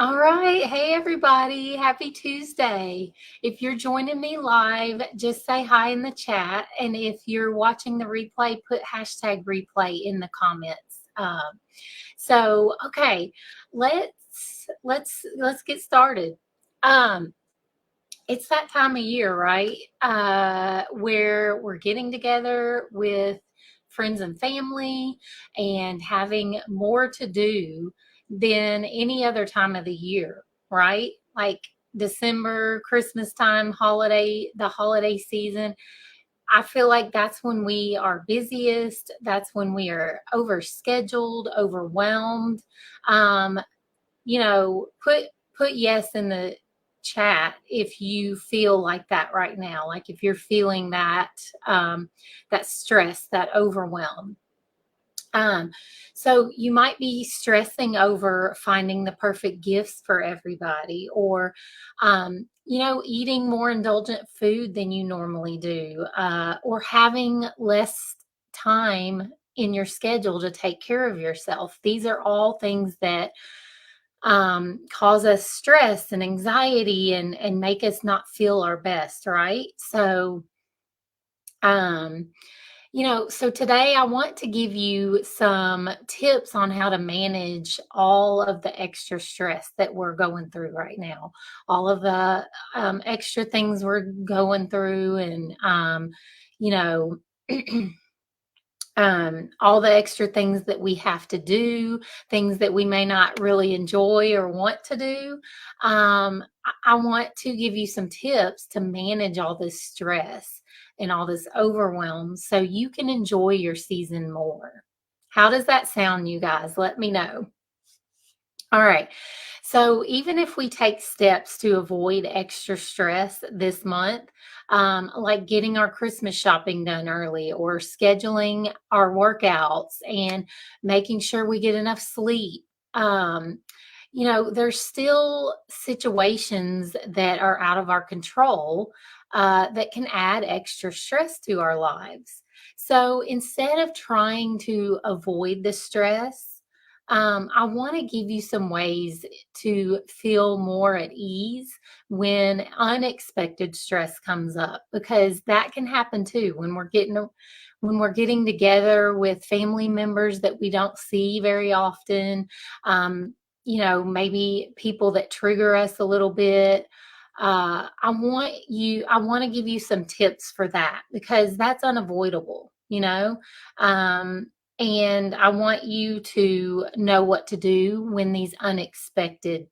All right. Hey, everybody. Happy Tuesday. If you're joining me live, just say hi in the chat. And if you're watching the replay, put hashtag replay in the comments. Okay, let's get started. Um, it's that time of year, right? Where we're getting together with friends and family and having more to do than any other time of the year, right? Like December, Christmas time, the holiday season. I feel like that's when we are busiest. That's when we are overscheduled, overwhelmed. Um, put yes in the chat if you feel like that right now, like if you're feeling that stress, that overwhelm. um, so you might be stressing over finding the perfect gifts for everybody, or eating more indulgent food than you normally do, or having less time in your schedule to take care of yourself. These are all things that cause us stress and anxiety and make us not feel our best, right? Um, so today I want to give you some tips on how to manage all of the extra stress that we're going through right now, all of the extra things we're going through, and you know. All the extra things that we have to do, things that we may not really enjoy or want to do. I want to give you some tips to manage all this stress and all this overwhelm so you can enjoy your season more. How does that sound, you guys? Let me know. All right. So even if we take steps to avoid extra stress this month, like getting our Christmas shopping done early, or scheduling our workouts and making sure we get enough sleep, there's still situations that are out of our control that can add extra stress to our lives. So instead of trying to avoid the stress, I want to give you some ways to feel more at ease when unexpected stress comes up, because that can happen too when we're getting together with family members that we don't see very often. Maybe people that trigger us a little bit. I want to give you some tips for that, because that's unavoidable. And I want you to know what to do when these unexpected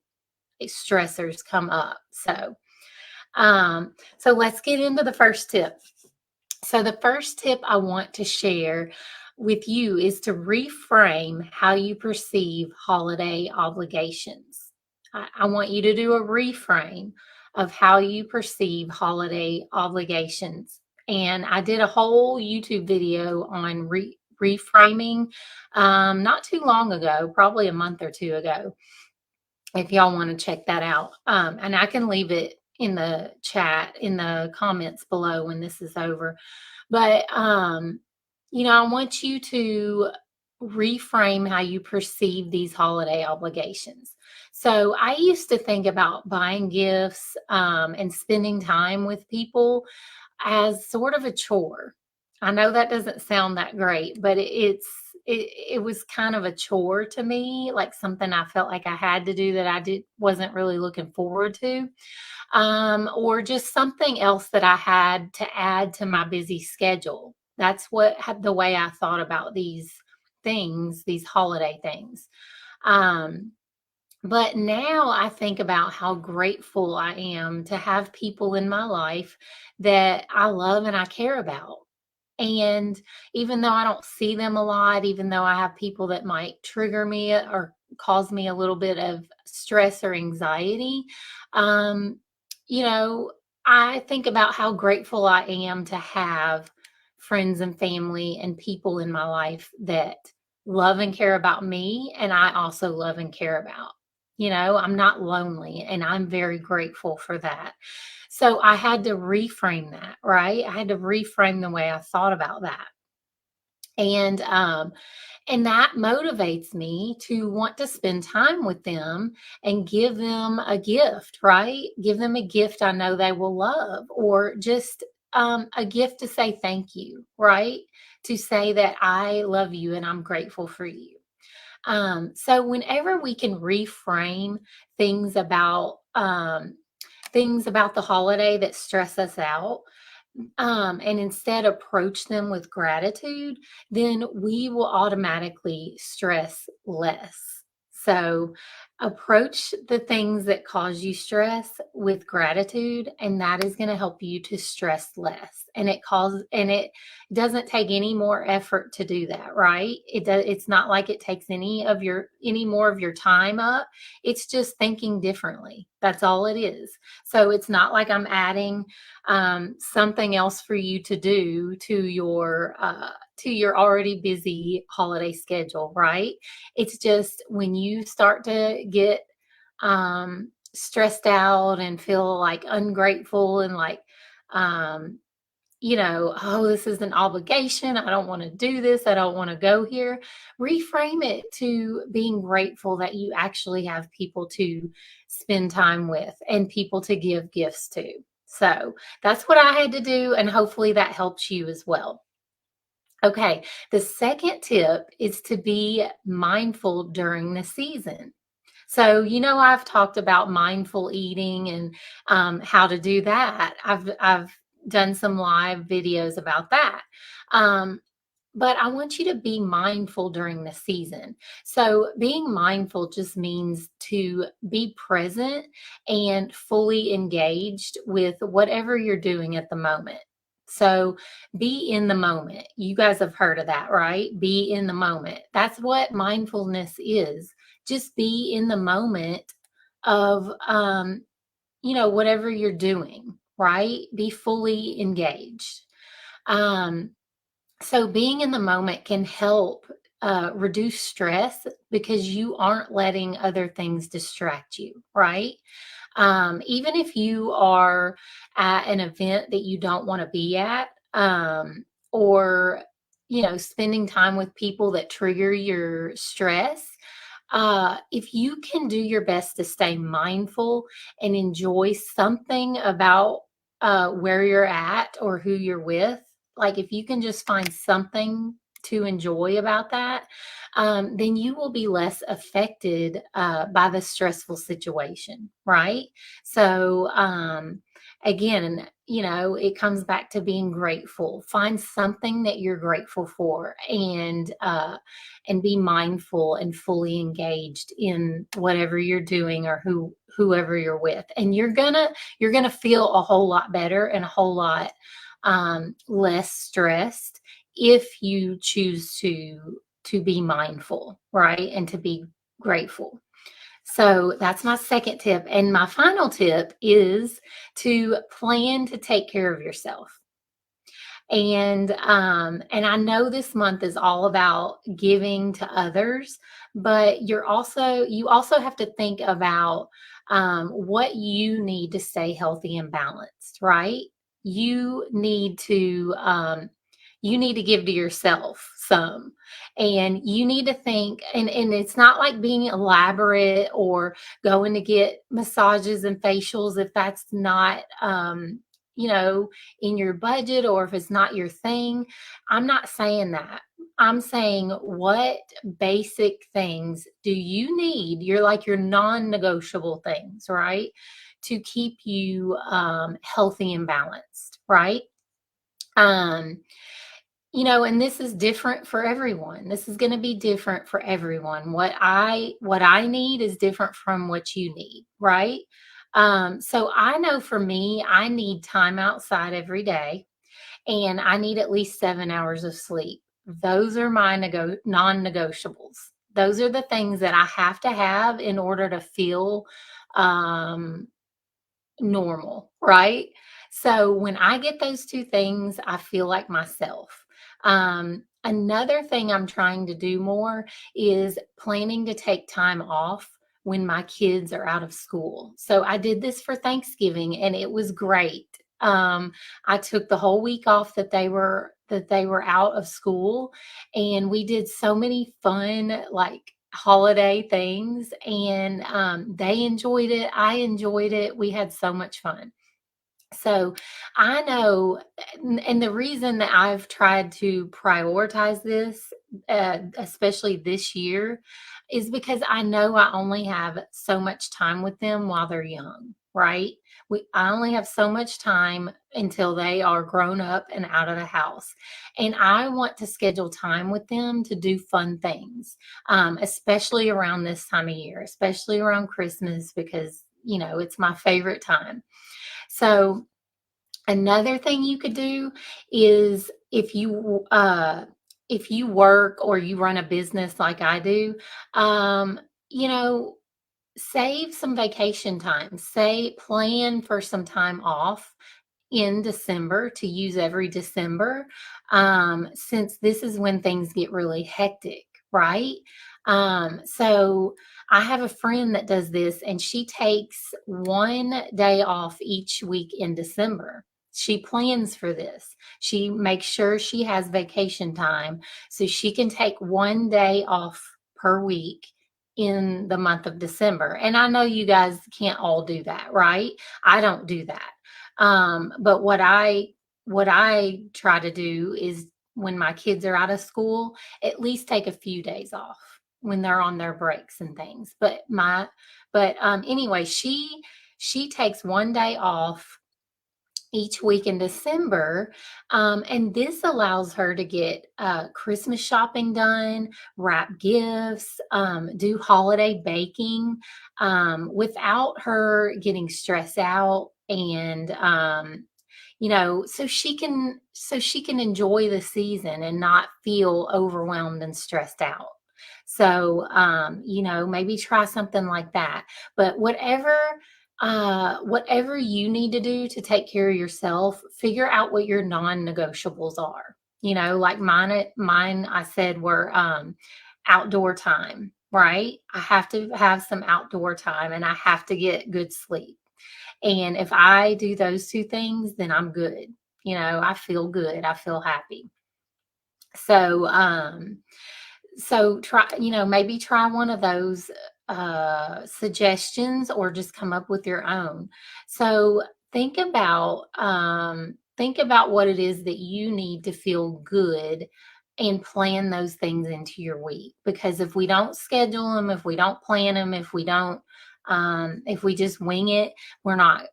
stressors come up. So let's get into the first tip. So the first tip I want to share with you is to reframe how you perceive holiday obligations. I want you to do a reframe of how you perceive holiday obligations. And I did a whole YouTube video on reframing not too long ago, probably a month or two ago, if y'all want to check that out. And I can leave it in the chat, in the comments below when this is over. But, I want you to reframe how you perceive these holiday obligations. So I used to think about buying gifts and spending time with people as sort of a chore. I know that doesn't sound that great, but it was kind of a chore to me, like something I felt like I had to do that wasn't really looking forward to, or just something else that I had to add to my busy schedule. That's the way I thought about these things, these holiday things. Um, but now I think about how grateful I am to have people in my life that I love and I care about. And even though I don't see them a lot, even though I have people that might trigger me or cause me a little bit of stress or anxiety, um, you know, I think about how grateful I am to have friends and family and people in my life that love and care about me, and I also love and care about. I'm not lonely, and I'm very grateful for that. So I had to reframe that, right? I had to reframe the way I thought about that. And and that motivates me to want to spend time with them and give them a gift, right? Give them a gift I know they will love, or just a gift to say thank you, right? To say that I love you and I'm grateful for you. So whenever we can reframe things about things about the holiday that stress us out, and instead approach them with gratitude, then we will automatically stress less. So approach the things that cause you stress with gratitude, and that is going to help you to stress less. And it doesn't take any more effort to do that, right? It's not like it takes any more of your time up. It's just thinking differently. That's all it is. So it's not like I'm adding something else for you to do to your already busy holiday schedule, right? It's just when you start to get stressed out and feel like ungrateful and like um, oh, this is an obligation. I don't want to do this. I don't want to go here. Reframe it to being grateful that you actually have people to spend time with and people to give gifts to. So that's what I had to do. And hopefully that helps you as well. Okay. The second tip is to be mindful during the season. So, I've talked about mindful eating and how to do that. I've done some live videos about that. Um, but I want you to be mindful during the season. So, being mindful just means to be present and fully engaged with whatever you're doing at the moment. So, be in the moment. You guys have heard of that, right? Be in the moment. That's what mindfulness is. Just be in the moment of, whatever you're doing, right? Be fully engaged. Um, so being in the moment can help reduce stress because you aren't letting other things distract you, right? Even if you are at an event that you don't want to be at, or spending time with people that trigger your stress, if you can do your best to stay mindful and enjoy something about where you're at or who you're with, like if you can just find something to enjoy about that, then you will be less affected by the stressful situation, right? So, again, it comes back to being grateful. Find something that you're grateful for, and be mindful and fully engaged in whatever you're doing or whoever you're with, and you're gonna feel a whole lot better and a whole lot less stressed if you choose to be mindful, right, and to be grateful. So that's my second tip, and my final tip is to plan to take care of yourself. And I know this month is all about giving to others, but you also have to think about what you need to stay healthy and balanced, right? You need to you need to give to yourself some, and you need to think, and it's not like being elaborate or going to get massages and facials if that's not you know in your budget, or if it's not your thing. I'm not saying that. I'm saying, what basic things do you need? You're like your non-negotiable things, right? To keep you healthy and balanced, right? Um, and this is different for everyone. This is going to be different for everyone. What I need is different from what you need, right? So I know for me, I need time outside every day, and I need at least 7 hours of sleep. Those are my non-negotiables. Those are the things that I have to have in order to feel um, normal, right? So when I get those two things, I feel like myself. Another thing I'm trying to do more is planning to take time off when my kids are out of school. So I did this for Thanksgiving and it was great. I took the whole week off that that they were out of school, and we did so many fun, like, holiday things, and they enjoyed it. I enjoyed it. We had so much fun. So I know, and the reason that I've tried to prioritize this, especially this year, is because I know I only have so much time with them while they're young, right? I only have so much time until they are grown up and out of the house. And I want to schedule time with them to do fun things, especially around this time of year, especially around Christmas, because, it's my favorite time. So, another thing you could do is if you work or you run a business like I do, you know, save some vacation time. Say plan for some time off in December to use every December, since this is when things get really hectic, right? So I have a friend that does this, and she takes 1 day off each week in December. She plans for this. She makes sure she has vacation time so she can take 1 day off per week in the month of December. And I know you guys can't all do that, right? I don't do that. But what I try to do is when my kids are out of school, at least take a few days off when they're on their breaks and things. But anyway, she takes 1 day off each week in December. And this allows her to get Christmas shopping done, wrap gifts, do holiday baking, without her getting stressed out, and so she can enjoy the season and not feel overwhelmed and stressed out. So maybe try something like that. But whatever you need to do to take care of yourself, figure out what your non-negotiables are. Like mine I said were outdoor time, right? I have to have some outdoor time, and I have to get good sleep. And if I do those two things, then I'm good. I feel good. I feel happy. So, maybe try one of those suggestions, or just come up with your own. So think about what it is that you need to feel good, and plan those things into your week. Because if we don't schedule them, if we don't plan them, if we just wing it, we're not,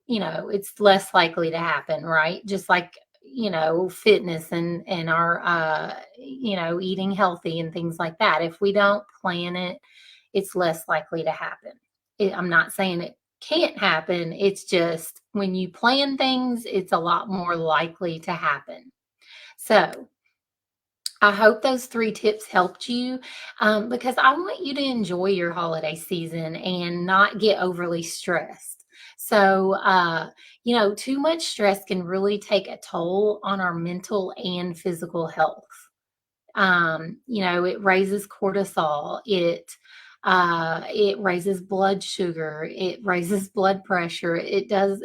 it's less likely to happen, right? Just like, fitness and our, eating healthy and things like that. If we don't plan it, it's less likely to happen. I'm not saying it can't happen. It's just when you plan things, it's a lot more likely to happen. So I hope those 3 tips helped you, because I want you to enjoy your holiday season and not get overly stressed. So, too much stress can really take a toll on our mental and physical health. It raises cortisol. It raises blood sugar. It raises blood pressure. It does,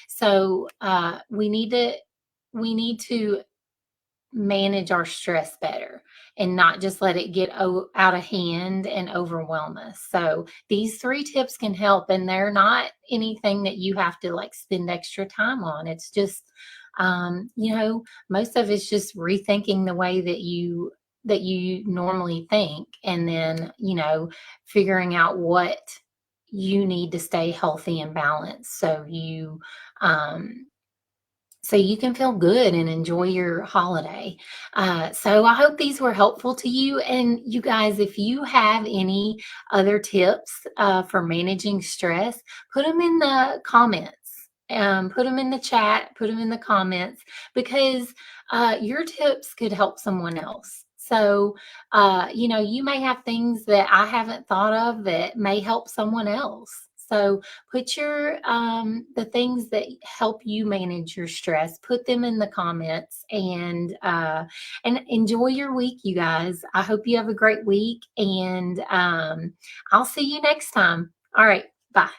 So we need to manage our stress better, and not just let it get out of hand and overwhelm us. So these 3 tips can help, and they're not anything that you have to like spend extra time on. It's just, most of it's just rethinking the way that you normally think, and then, figuring out what you need to stay healthy and balanced, um, so you can feel good and enjoy your holiday. So I hope these were helpful to you. And you guys, if you have any other tips for managing stress, put them in the comments. Put them in the chat, put them in the comments, because your tips could help someone else. So, you may have things that I haven't thought of that may help someone else. So put the things that help you manage your stress, put them in the comments, and enjoy your week, you guys. I hope you have a great week, and I'll see you next time. All right, bye.